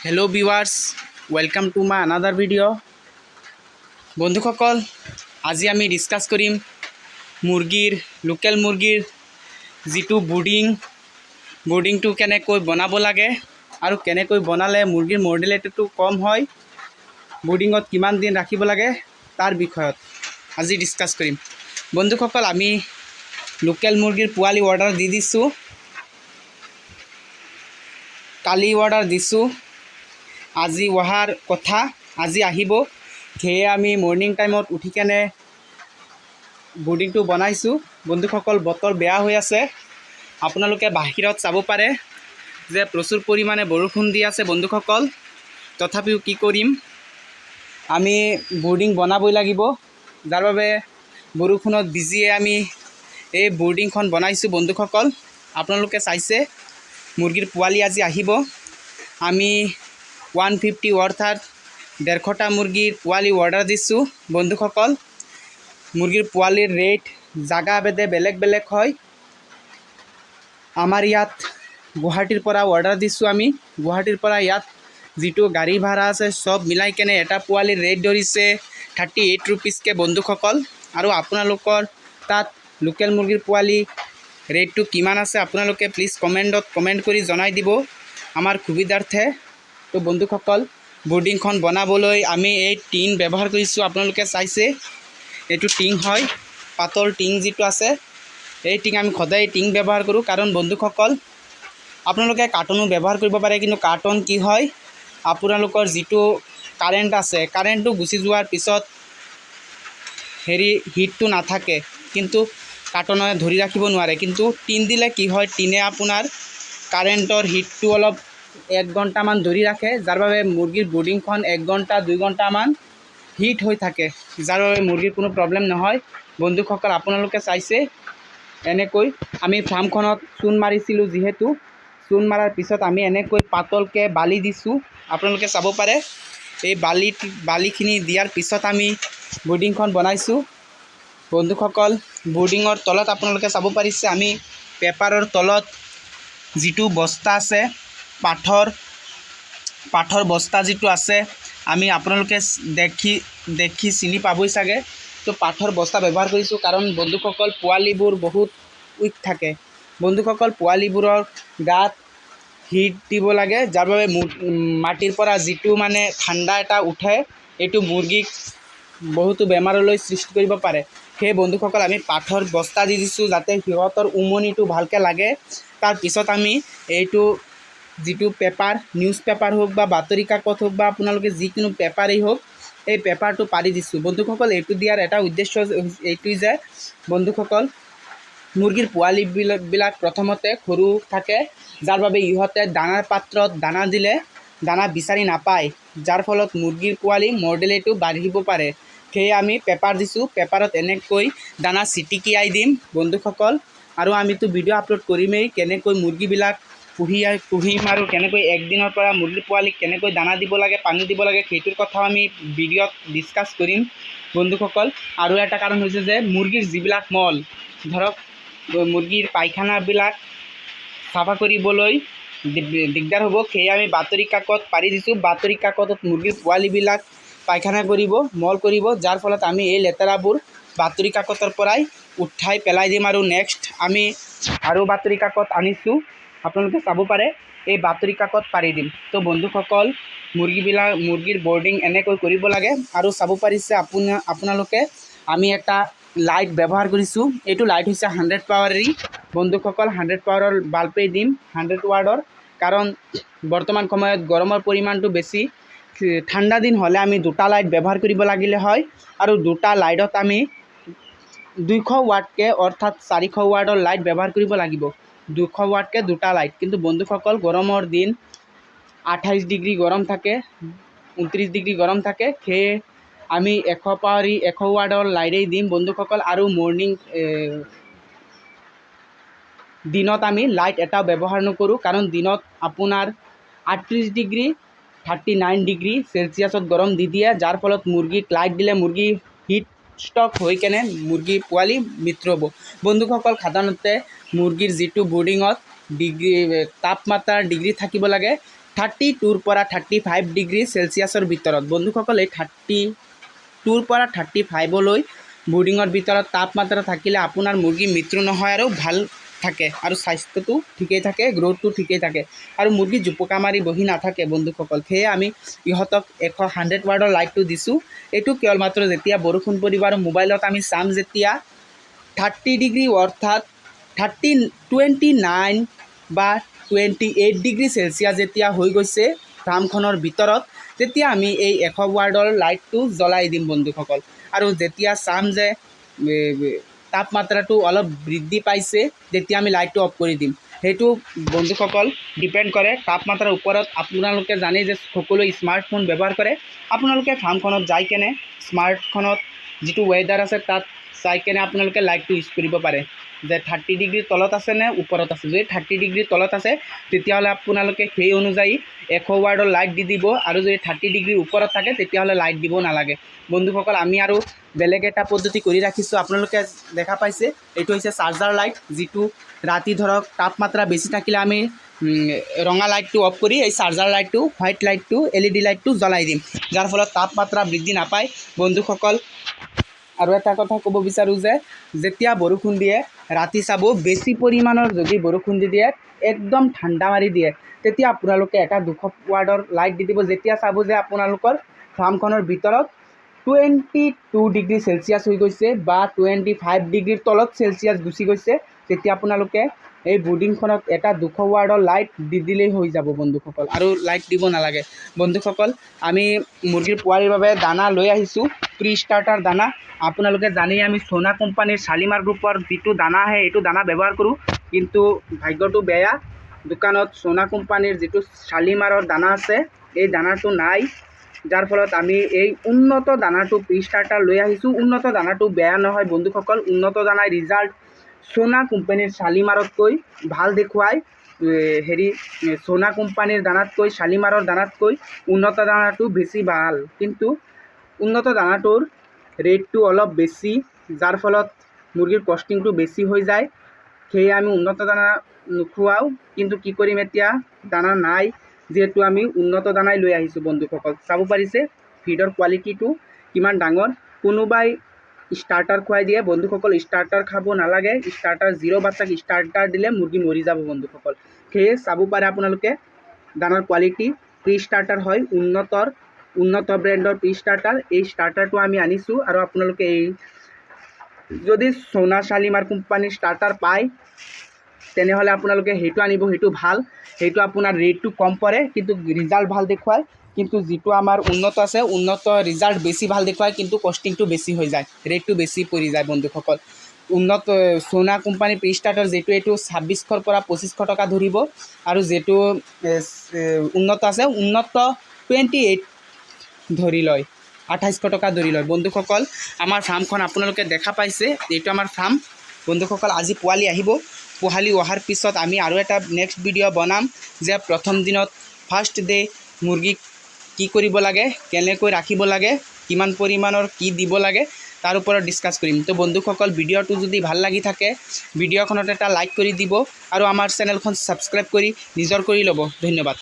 Hello viewers, welcome to my another video. বন্ধুসকল আজি আমি ডিসকাস কৰিম লোকেল মুৰ্গীৰ যিটো বুৰ্ডিংটো কেনেকৈ বনাব লাগে আৰু কেনেকৈ বনালে মুৰ্গীৰ মৰ্টেলিটিটো কম হয়, বুৰ্ডিঙত কিমান দিন ৰাখিব লাগে তাৰ বিষয়ত আজি ডিসকাস কৰিম। বন্ধুসকল আমি লোকেল মুৰ্গীৰ পোৱালি অৰ্ডাৰ দি দিছোঁ, কালি অৰ্ডাৰ দিছোঁ, আজি অহাৰ কথা, আজি আহিব। সেয়ে আমি মৰ্নিং টাইমত উঠি কেনে বুৰ্ডিংটো বনাইছোঁ। বন্ধুসকল বতৰ বেয়া হৈ আছে, আপোনালোকে বাহিৰত চাব পাৰে যে প্ৰচুৰ পৰিমাণে বৰষুণ দি আছে। বন্ধুসকল তথাপিও কি কৰিম, আমি বুৰ্ডিং বনাবই লাগিব, যাৰ বাবে বৰষুণত ভিজিয়ে আমি এই বুৰ্ডিংখন বনাইছোঁ। বন্ধুসকল আপোনালোকে চাইছে মুৰ্গীৰ পোৱালি আজি আহিব। আমি 150 অৰ্থাৎ 150টা মুৰ্গীৰ পোৱালি অৰ্ডাৰ দিছোঁ। বন্ধুসকল মুৰ্গীৰ পোৱালিৰ ৰেট জাগা ভেদে বেলেগ বেলেগ হয়। আমাৰ ইয়াত গুৱাহাটীৰ পৰা অৰ্ডাৰ দিছোঁ, আমি গুৱাহাটীৰ পৰা ইয়াত যিটো গাড়ী ভাড়া আছে সব মিলাই কেনে এটা পোৱালিৰ ৰেট ধৰিছে 38 ৰুপিজকৈ। বন্ধুসকল আৰু আপোনালোকৰ তাত লোকেল মুৰ্গীৰ পোৱালি ৰেটটো কিমান আছে আপোনালোকে প্লিজ কমেণ্টত কমেণ্ট কৰি জনাই দিব আমাৰ সুবিধাৰ্থে। তো বন্ধুসকল বুৰ্ডিংখন বনাবলৈ আমি এই টিন ব্যৱহাৰ কৰিছোঁ। আপোনালোকে চাইছে এইটো টিং হয়, পাতল টিং যিটো আছে, এই টিং আমি সদায় টিং ব্যৱহাৰ কৰোঁ। কাৰণ বন্ধুসকল আপোনালোকে কাৰ্টনো ব্যৱহাৰ কৰিব পাৰে, কিন্তু কাৰ্টন কি হয়, আপোনালোকৰ যিটো কাৰেণ্ট আছে, কাৰেণ্টটো গুচি যোৱাৰ পিছত হিটটো নাথাকে, কিন্তু কাৰ্টনে ধৰি ৰাখিব নোৱাৰে। কিন্তু টিন দিলে কি হয়, টিনে আপোনাৰ কাৰেণ্টৰ হিটটো অলপ 1 ঘণ্টামান ধৰি ৰাখে, যাৰ বাবে মুৰ্গীৰ বুৰ্ডিংখন 1 ঘণ্টা 2 ঘণ্টামান হিট হৈ থাকে, যাৰ বাবে মুৰ্গীৰ কোনো প্ৰব্লেম নহয়। বন্ধুসকল আপোনালোকে চাইছে এনেকৈ আমি ফাৰ্মখনত চূণ মাৰিছিলোঁ, যিহেতু চূণ মাৰাৰ পিছত আমি এনেকৈ পাতলকৈ বালি দিছোঁ। আপোনালোকে চাব পাৰে এই বালিখিনি দিয়াৰ পিছত আমি বুৰ্ডিংখন বনাইছোঁ। বন্ধুসকল বুৰ্ডিঙৰ তলত আপোনালোকে চাব পাৰিছে আমি পেপাৰৰ তলত যিটো বস্তা আছে, পাঠৰ বস্তা যিটো আছে, আমি আপোনালোকে দেখি চিনি পাবই চাগে। তো পাঠৰ বস্তা ব্যৱহাৰ কৰিছোঁ, কাৰণ বন্ধুসকল পোৱালিবোৰ বহুত উইক থাকে। বন্ধুসকল পোৱালিবোৰৰ গাত হিট দিব লাগে, যাৰ বাবে মাটিৰ পৰা যিটো মানে ঠাণ্ডা এটা উঠে, এইটো মুৰ্গীক বহুতো বেমাৰলৈ সৃষ্টি কৰিব পাৰে। সেয়ে বন্ধুসকল আমি পাঠৰ বস্তা দি দিছোঁ, যাতে সিহঁতৰ উমনিটো ভালকৈ লাগে। তাৰপিছত আমি এইটো যিটো পেপাৰ, নিউজ পেপাৰ হওক বা বাতৰি কাকত হওক বা আপোনালোকে যিকোনো পেপাৰেই হওক, এই পেপাৰটো পাৰি দিছোঁ। বন্ধুসকল এইটো দিয়াৰ এটা উদ্দেশ্য এইটোৱেই যে বন্ধুসকল মুৰ্গীৰ পোৱালিবিলাক প্ৰথমতে সৰু থাকে, যাৰ বাবে ইহঁতে দানাৰ পাত্ৰত দানা দিলে দানা বিচাৰি নাপায়, যাৰ ফলত মুৰ্গীৰ পোৱালি মৰ্টেলিটিটো বাঢ়িব পাৰে। সেয়ে আমি পেপাৰ দিছোঁ, পেপাৰত এনেকৈ দানা ছিটিকিয়াই দিম। বন্ধুসকল আৰু আমিতো ভিডিঅ' আপলোড কৰিমেই, কেনেকৈ মুৰ্গীবিলাক পুহিম আৰু কেনেকৈ একদিনৰ পৰা মুৰ্গীৰ পোৱালিক কেনেকৈ দানা দিব লাগে, পানী দিব লাগে, সেইটোৰ কথাও আমি ভিডিঅ'ত ডিছকাছ কৰিম। বন্ধুসকল আৰু এটা কাৰণ হৈছে যে মুৰ্গীৰ যিবিলাক মল, ধৰক মুৰ্গীৰ পায়খানাবিলাক চাফা কৰিবলৈ দিগদাৰ হ'ব, সেয়ে আমি বাতৰি কাকত পাৰি দিছোঁ। বাতৰি কাকতত মুৰ্গীৰ পোৱালিবিলাক পায়খানা কৰিব, মল কৰিব, যাৰ ফলত আমি এই লেতেৰাবোৰ বাতৰি কাকতৰ পৰাই উঠাই পেলাই দিম। আৰু নেক্সট আমি আৰু বাতৰি কাকত আনিছোঁ, আপোনালোকে চাব পাৰে, এই বাতৰি কাকত পাৰি দিম। তো বন্ধুসকল মুৰ্গীৰ বৰ্ডিং এনেকৈ কৰিব লাগে। আৰু চাব পাৰিছে আপোনালোকে আমি এটা লাইট ব্যৱহাৰ কৰিছোঁ, এইটো লাইট হৈছে 100 পাৱাৰী। বন্ধুসকল 100 পাৱাৰৰ বাল্বেই দিম, 100 ৱাৰ্ডৰ, কাৰণ বৰ্তমান সময়ত গৰমৰ পৰিমাণটো বেছি। ঠাণ্ডা দিন হ'লে আমি 2টা লাইট ব্যৱহাৰ কৰিব লাগিলে হয়, আৰু 2টা লাইটত আমি 200 ৱাটকৈ অৰ্থাৎ 400 ৱাটৰ লাইট ব্যৱহাৰ কৰিব লাগিব, 200 ৱাটকৈ 2টা লাইট। কিন্তু বন্ধুসকল গৰমৰ দিন 28 ডিগ্ৰী গৰম থাকে, 29 ডিগ্ৰী গৰম থাকে, সেয়ে আমি 100 পাৱাৰী 100 ৱাটৰ লাইটেই দিম। বন্ধুসকল আৰু দিনত আমি লাইট এটাও ব্যৱহাৰ নকৰোঁ, কাৰণ দিনত আপোনাৰ 38 ডিগ্ৰী 39 ডিগ্ৰী চেলচিয়াছত গৰম দি দিয়ে, যাৰ ফলত মুৰ্গীক লাইট দিলে মুৰ্গী হিট ষ্ট্ৰক হৈ কেনে মুৰ্গী পোৱালি মৃত্যু হ'ব। বন্ধুসকল সাধাৰণতে মুৰ্গীৰ যিটো বৰ্ডিঙত তাপমাত্ৰাৰ ডিগ্ৰী থাকিব লাগে 32ৰ পৰা 35 ডিগ্ৰী চেলচিয়াছৰ ভিতৰত। বন্ধুসকল এই 32ৰ পৰা 35লৈ ব্ৰুডিঙৰ ভিতৰত তাপমাত্ৰা থাকিলে আপোনাৰ মুৰ্গী মৃত্যু নহয় আৰু ভাল থাকে আৰু স্বাস্থ্যটো ঠিকেই থাকে, গ্ৰ'থটো ঠিকেই থাকে আৰু মুৰ্গী জোপোকা মাৰি বহি নাথাকে বন্ধুসকল। সেয়ে আমি ইহঁতক 100 ৱাৰ্ডৰ লাইটটো দিছোঁ। এইটো কেৱল মাত্ৰ যেতিয়া বৰষুণ পৰিব আৰু মোবাইলত আমি চাম যেতিয়া 30 ডিগ্ৰী অৰ্থাৎ 29 বা 28 ডিগ্ৰী চেলচিয়াছ যেতিয়া হৈ গৈছে ফাৰ্মখনৰ ভিতৰত, তেতিয়া আমি এই 100 ৱাৰ্ডৰ লাইটটো জ্বলাই দিম বন্ধুসকল। আৰু যেতিয়া চাম যে তাপমাত্ৰাটো অলপ বৃদ্ধি পাইছে, তেতিয়া আমি লাইটটো অফ কৰি দিম। সেইটো বন্ধুসকল ডিপেণ্ড কৰে তাপমাত্ৰাৰ ওপৰত। আপোনালোকে জানে যে সকলোৱে স্মাৰ্টফোন ব্যৱহাৰ কৰে। আপোনালোকে ফাৰ্মখনত যাই কেনে স্মাৰ্টফোনত যিটো ৱেডাৰ আছে তাত চাই কেনে আপোনালোকে লাইটটো ইউজ কৰিব পাৰে যে 30 ডিগ্ৰীৰ তলত আছে নে ওপৰত আছে। যদি 30 ডিগ্ৰীৰ তলত আছে তেতিয়াহ'লে আপোনালোকে সেই অনুযায়ী 100 ৱাৰ্ডৰ লাইট দি দিব, আৰু যদি 30 ডিগ্ৰীৰ ওপৰত থাকে তেতিয়াহ'লে লাইট দিব নালাগে বন্ধুসকল। আমি আৰু বেলেগ এটা পদ্ধতি কৰি ৰাখিছোঁ, আপোনালোকে দেখা পাইছে। এইটো হৈছে চাৰ্জাৰ লাইট, যিটো ৰাতি ধৰক তাপমাত্ৰা বেছি থাকিলে আমি ৰঙা লাইটটো অফ কৰি এই চাৰ্জাৰ লাইটটো, হোৱাইট লাইটটো, LED লাইটটো জ্বলাই দিম, যাৰ ফলত তাপমাত্ৰা বৃদ্ধি নাপায় বন্ধুসকল। আৰু এটা কথা ক'ব বিচাৰোঁ যে যেতিয়া বৰষুণ দিয়ে ৰাতি চাব, বেছি পৰিমাণৰ যদি বৰষুণ দি দিয়ে একদম ঠাণ্ডা মাৰি দিয়ে, তেতিয়া আপোনালোকে এটা 200 ৱাৰ্ডৰ লাইট দি দিব। যেতিয়া চাব যে আপোনালোকৰ ফাৰ্মখনৰ ভিতৰত 22 ডিগ্ৰী চেলচিয়াছ হৈ গৈছে বা 25 ডিগ্ৰীৰ তলত চেলচিয়াছ গুচি গৈছে, তেতিয়া আপোনালোকে এই ব্ৰুডিংখনত এটা 200 ৱাৰ্ডৰ লাইট দি দিলেই হৈ যাব বন্ধুসকল, আৰু লাইট দিব নালাগে বন্ধুসকল। আমি মুৰ্গীৰ পোৱালিৰ বাবে দানা লৈ আহিছোঁ, প্ৰি ষ্টাৰ্টাৰ দানা। আপোনালোকে জানেই আমি সোনা কোম্পানীৰ শালিমাৰ গ্ৰুপৰ যিটো দানা আহে এইটো দানা ব্যৱহাৰ কৰোঁ, কিন্তু ভাগ্যটো বেয়া, দোকানত সোনা কোম্পানীৰ যিটো শালিমাৰৰ দানা আছে এই দানাটো নাই, যাৰ ফলত আমি এই উন্নত দানাটো প্ৰি ষ্টাৰ্টাৰ লৈ আহিছোঁ। উন্নত দানাটো বেয়া নহয় বন্ধুসকল, উন্নত দানাৰ ৰিজাল্ট সোনা কোম্পানীৰ শালিমাৰতকৈ ভাল দেখুৱায়। সোনা কোম্পানীৰ দানাতকৈ, শালিমাৰৰ দানাতকৈ উন্নত দানাটো বেছি ভাল, কিন্তু উন্নত দানাটোৰ ৰেটটো অলপ বেছি, যাৰ ফলত মুৰ্গীৰ কষ্টিংটো বেছি হৈ যায়। সেয়ে আমি উন্নত দানা নোখোৱাওঁ, কিন্তু কি কৰিম এতিয়া, দানা নাই যিহেতু আমি উন্নত দানাই লৈ আহিছোঁ বন্ধুসকল। চাব পাৰিছে ফিডৰ কোৱালিটিটো কিমান ডাঙৰ। কোনোবাই ষ্টাৰ্টাৰ খুৱাই দিয়ে বন্ধুসকল, ষ্টাৰ্টাৰ খাব নালাগে। ষ্টাৰ্টাৰ 0 বাচ্চাক ষ্টাৰ্টাৰ দিলে মুৰ্গী মৰি যাব বন্ধুসকল। সেয়ে চাব পাৰে আপোনালোকে দানাৰ কোৱালিটি। প্ৰি ষ্টাৰ্টাৰ হয় উন্নত ব্ৰেণ্ডৰ প্ৰি ষ্টাৰ্টাৰ। এই ষ্টাৰ্টাৰটো আমি আনিছোঁ, আৰু আপোনালোকে এই যদি সোনা শালিমাৰ কোম্পানীৰ ষ্টাৰ্টাৰ পায় তেনেহ'লে আপোনালোকে সেইটো আনিব, সেইটো ভাল। সেইটো আপোনাৰ ৰেটটো কম পৰে কিন্তু ৰিজাল্ট ভাল দেখুৱায়। কিন্তু যিটো আমাৰ উন্নত আছে, উন্নত ৰিজাল্ট বেছি ভাল দেখুৱায়, কিন্তু কষ্টিংটো বেছি হৈ যায়, ৰেটটো বেছি পৰি যায় বন্ধুসকল। উন্নত সোনা কোম্পানীৰ প্ৰি ষ্টাৰ্টাৰ যিটো, এইটো 2600ৰ পৰা 2500 টকা ধৰিব, আৰু যিটো উন্নত আছে, উন্নত 28 ধৰি লয়, 2800 টকা ধৰি লয় বন্ধুসকল। আমাৰ ফাৰ্মখন আপোনালোকে দেখা পাইছে, এইটো আমাৰ ফাৰ্ম বন্ধুসকল। আজি পোৱালি আহিব, পোৱালি অহাৰ পিছত আমি আৰু এটা নেক্সট ভিডিঅ' বনাম যে প্ৰথম দিনত ফাৰ্ষ্ট ডে মুৰ্গীক কি কৰিব লাগে, কেনেকৈ ৰাখিব লাগে, কিমান পৰিমাণৰ কি দিব লাগে, তাৰ ওপৰত ডিছকাছ কৰিম। তো বন্ধুসকল ভিডিঅ'টো যদি ভাল লাগি থাকে ভিডিঅ'খনত এটা লাইক কৰি দিব, আৰু আমাৰ চেনেলখন ছাবস্ক্ৰাইব কৰি নিজৰ কৰি ল'ব। ধন্যবাদ।